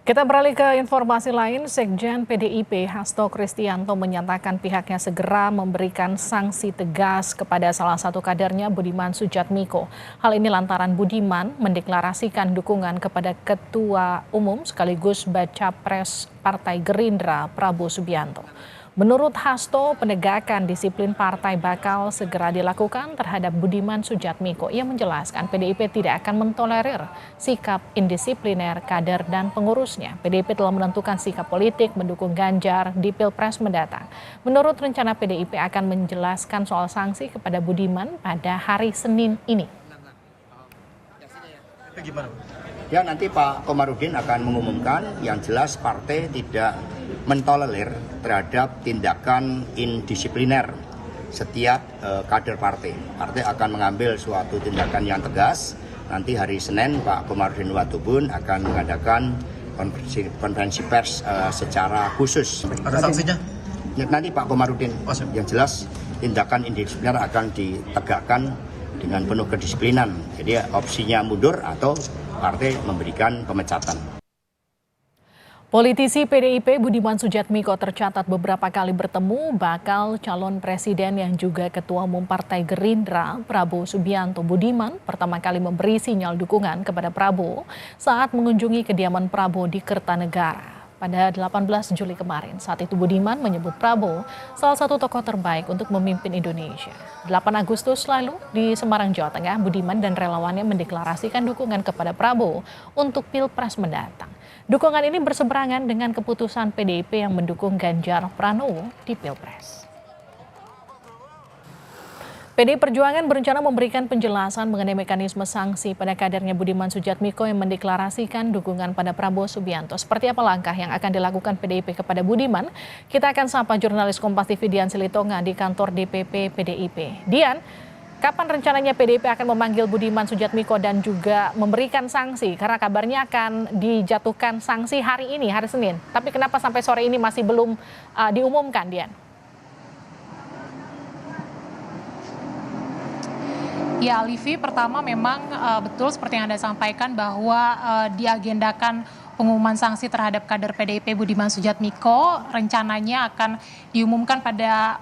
Kita beralih ke informasi lain, Sekjen PDIP Hasto Kristianto menyatakan pihaknya segera memberikan sanksi tegas kepada salah satu kadernya Budiman Sujatmiko. Hal ini lantaran Budiman mendeklarasikan dukungan kepada Ketua Umum sekaligus Baca Pres Partai Gerindra Prabowo Subianto. Menurut Hasto, penegakan disiplin partai bakal segera dilakukan terhadap Budiman Sujatmiko. Ia menjelaskan PDIP tidak akan mentolerir sikap indisipliner kader dan pengurusnya. PDIP telah menentukan sikap politik mendukung Ganjar di Pilpres mendatang. Menurut rencana PDIP akan menjelaskan soal sanksi kepada Budiman pada hari Senin ini. Ya, nanti Pak Komarudin akan mengumumkan. Yang jelas partai tidak mentolerir terhadap tindakan indisipliner setiap kader partai. Partai akan mengambil suatu tindakan yang tegas. Nanti hari Senin Pak Komarudin Watubun akan mengadakan konferensi pers secara khusus. Ada sanksinya? Ya, nanti Pak Komarudin. Yang jelas tindakan indisipliner akan ditegakkan dengan penuh kedisiplinan. Jadi opsinya mundur atau partai memberikan pemecatan. Politisi PDIP Budiman Sujatmiko tercatat beberapa kali bertemu bakal calon presiden yang juga Ketua Umum Partai Gerindra Prabowo Subianto. Budiman pertama kali memberi sinyal dukungan kepada Prabowo saat mengunjungi kediaman Prabowo di Kertanegara pada 18 Juli kemarin. Saat itu Budiman menyebut Prabowo salah satu tokoh terbaik untuk memimpin Indonesia. 8 Agustus lalu di Semarang, Jawa Tengah, Budiman dan relawannya mendeklarasikan dukungan kepada Prabowo untuk Pilpres mendatang. Dukungan ini berseberangan dengan keputusan PDIP yang mendukung Ganjar Pranowo di Pilpres. PDI Perjuangan berencana memberikan penjelasan mengenai mekanisme sanksi pada kadernya Budiman Sujatmiko yang mendeklarasikan dukungan pada Prabowo Subianto. Seperti apa langkah yang akan dilakukan PDIP kepada Budiman? Kita akan sapa jurnalis Kompas TV Dian Silitonga di kantor DPP PDIP. Dian, kapan rencananya PDIP akan memanggil Budiman Sujatmiko dan juga memberikan sanksi? Karena kabarnya akan dijatuhkan sanksi hari ini, hari Senin. Tapi kenapa sampai sore ini masih belum diumumkan, Dian? Ya, Livi, pertama memang betul seperti yang Anda sampaikan bahwa diagendakan pengumuman sanksi terhadap kader PDIP Budiman Sujatmiko rencananya akan diumumkan pada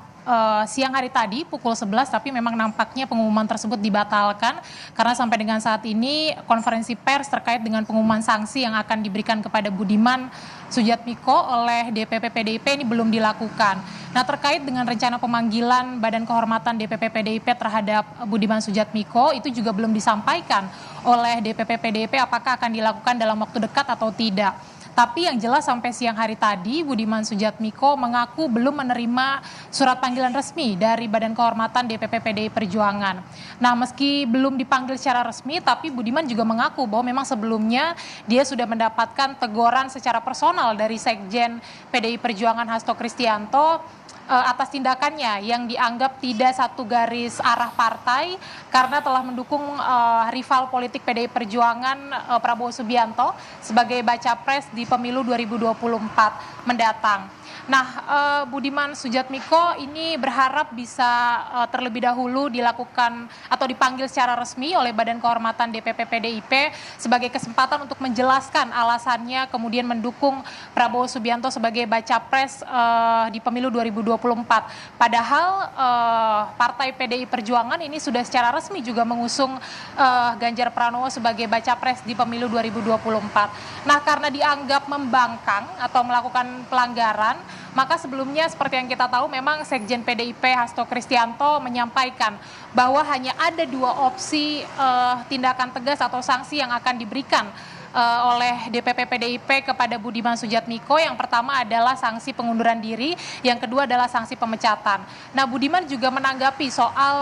siang hari tadi pukul 11, tapi memang nampaknya pengumuman tersebut dibatalkan karena sampai dengan saat ini konferensi pers terkait dengan pengumuman sanksi yang akan diberikan kepada Budiman Sujatmiko oleh DPP PDIP ini belum dilakukan. Nah, terkait dengan rencana pemanggilan Badan Kehormatan DPP PDIP terhadap Budiman Sujatmiko itu juga belum disampaikan oleh DPP PDIP apakah akan dilakukan dalam waktu dekat atau tidak. Tapi yang jelas sampai siang hari tadi Budiman Sujatmiko mengaku belum menerima surat panggilan resmi dari Badan Kehormatan DPP PDI Perjuangan. Nah, meski belum dipanggil secara resmi, tapi Budiman juga mengaku bahwa memang sebelumnya dia sudah mendapatkan teguran secara personal dari Sekjen PDI Perjuangan Hasto Kristianto atas tindakannya yang dianggap tidak satu garis arah partai karena telah mendukung rival politik PDI Perjuangan Prabowo Subianto sebagai baca pres di pemilu 2024 mendatang. Nah, Budiman Sujatmiko ini berharap bisa terlebih dahulu dilakukan atau dipanggil secara resmi oleh Badan Kehormatan DPP PDIP sebagai kesempatan untuk menjelaskan alasannya kemudian mendukung Prabowo Subianto sebagai baca pres di pemilu 2024. Padahal Partai PDI Perjuangan ini sudah secara resmi juga mengusung Ganjar Pranowo sebagai baca pres di pemilu 2024. Nah, karena dianggap membangkang atau melakukan pelanggaran, maka sebelumnya seperti yang kita tahu memang Sekjen PDIP Hasto Kristianto menyampaikan bahwa hanya ada dua opsi tindakan tegas atau sanksi yang akan diberikan oleh DPP PDIP kepada Budiman Sujatmiko. Yang pertama adalah sanksi pengunduran diri, yang kedua adalah sanksi pemecatan. Nah, Budiman juga menanggapi soal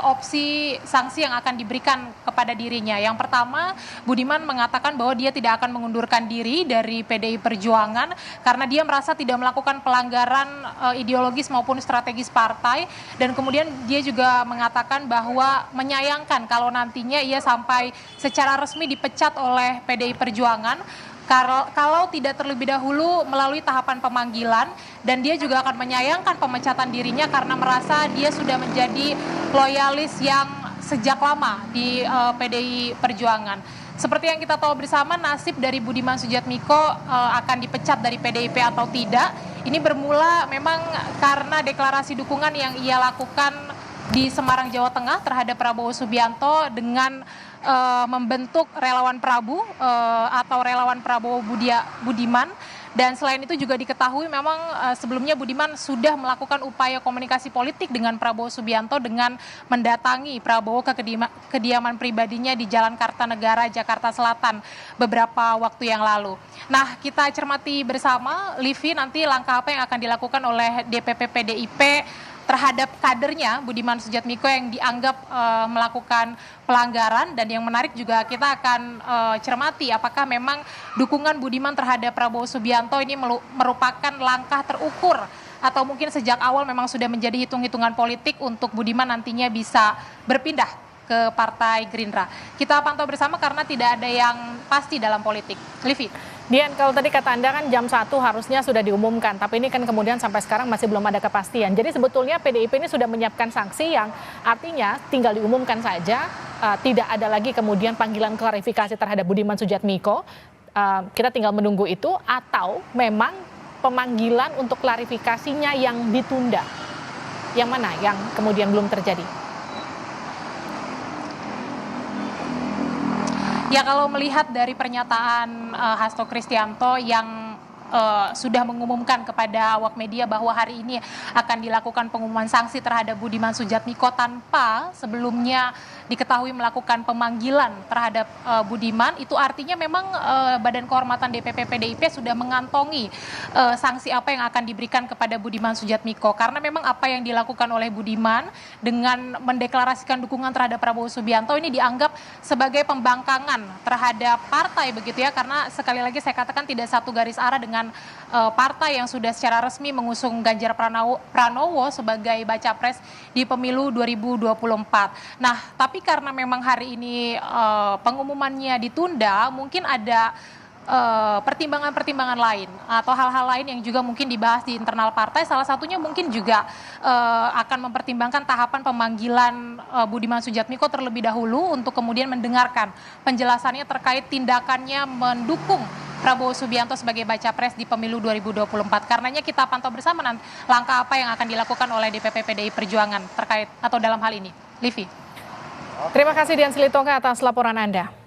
opsi sanksi yang akan diberikan kepada dirinya. Yang pertama, Budiman mengatakan bahwa dia tidak akan mengundurkan diri dari PDI Perjuangan karena dia merasa tidak melakukan pelanggaran ideologis maupun strategis partai, dan kemudian dia juga mengatakan bahwa menyayangkan kalau nantinya ia sampai secara resmi dipecat oleh PDI Perjuangan kalau tidak terlebih dahulu melalui tahapan pemanggilan, dan dia juga akan menyayangkan pemecatan dirinya karena merasa dia sudah menjadi loyalis yang sejak lama di PDI Perjuangan. seperti yang kita tahu bersama, nasib dari Budiman Sujatmiko akan dipecat dari PDIP atau tidak. Ini bermula memang karena deklarasi dukungan yang ia lakukan di Semarang, Jawa Tengah terhadap Prabowo Subianto dengan membentuk relawan Prabu atau relawan Prabowo Budiman. Dan selain itu juga diketahui memang sebelumnya Budiman sudah melakukan upaya komunikasi politik dengan Prabowo Subianto dengan mendatangi Prabowo ke kediaman pribadinya di Jalan Kartanegara, Jakarta Selatan beberapa waktu yang lalu. Nah, kita cermati bersama, Livi, nanti langkah apa yang akan dilakukan oleh DPP PDIP terhadap kadernya Budiman Sujatmiko yang dianggap melakukan pelanggaran. Dan yang menarik juga kita akan cermati apakah memang dukungan Budiman terhadap Prabowo Subianto ini merupakan langkah terukur atau mungkin sejak awal memang sudah menjadi hitung-hitungan politik untuk Budiman nantinya bisa berpindah ke Partai Gerindra. Kita pantau bersama karena tidak ada yang pasti dalam politik. Livi. Dian, kalau tadi kata Anda kan jam 1 harusnya sudah diumumkan, tapi ini kan kemudian sampai sekarang masih belum ada kepastian. Jadi sebetulnya PDIP ini sudah menyiapkan sanksi yang artinya tinggal diumumkan saja, tidak ada lagi kemudian panggilan klarifikasi terhadap Budiman Sujatmiko. Kita tinggal menunggu itu, atau memang pemanggilan untuk klarifikasinya yang ditunda. Yang mana yang kemudian belum terjadi? Ya, kalau melihat dari pernyataan Hasto Kristianto yang sudah mengumumkan kepada awak media bahwa hari ini akan dilakukan pengumuman sanksi terhadap Budiman Sujatmiko tanpa sebelumnya diketahui melakukan pemanggilan terhadap Budiman, itu artinya memang Badan Kehormatan DPP PDIP sudah mengantongi sanksi apa yang akan diberikan kepada Budiman Sujatmiko, karena memang apa yang dilakukan oleh Budiman dengan mendeklarasikan dukungan terhadap Prabowo Subianto ini dianggap sebagai pembangkangan terhadap partai begitu ya, karena sekali lagi saya katakan tidak satu garis arah dengan partai yang sudah secara resmi mengusung Ganjar Pranowo sebagai baca pres di pemilu 2024. Nah, tapi karena memang hari ini pengumumannya ditunda, mungkin ada pertimbangan-pertimbangan lain atau hal-hal lain yang juga mungkin dibahas di internal partai. Salah satunya mungkin juga akan mempertimbangkan tahapan pemanggilan Budiman Sujatmiko terlebih dahulu untuk kemudian mendengarkan penjelasannya terkait tindakannya mendukung Prabowo Subianto sebagai baca pres di pemilu 2024. Karenanya kita pantau bersama nanti langkah apa yang akan dilakukan oleh DPP PDI Perjuangan terkait atau dalam hal ini. Livi. Terima kasih Dian Silitonga atas laporan Anda.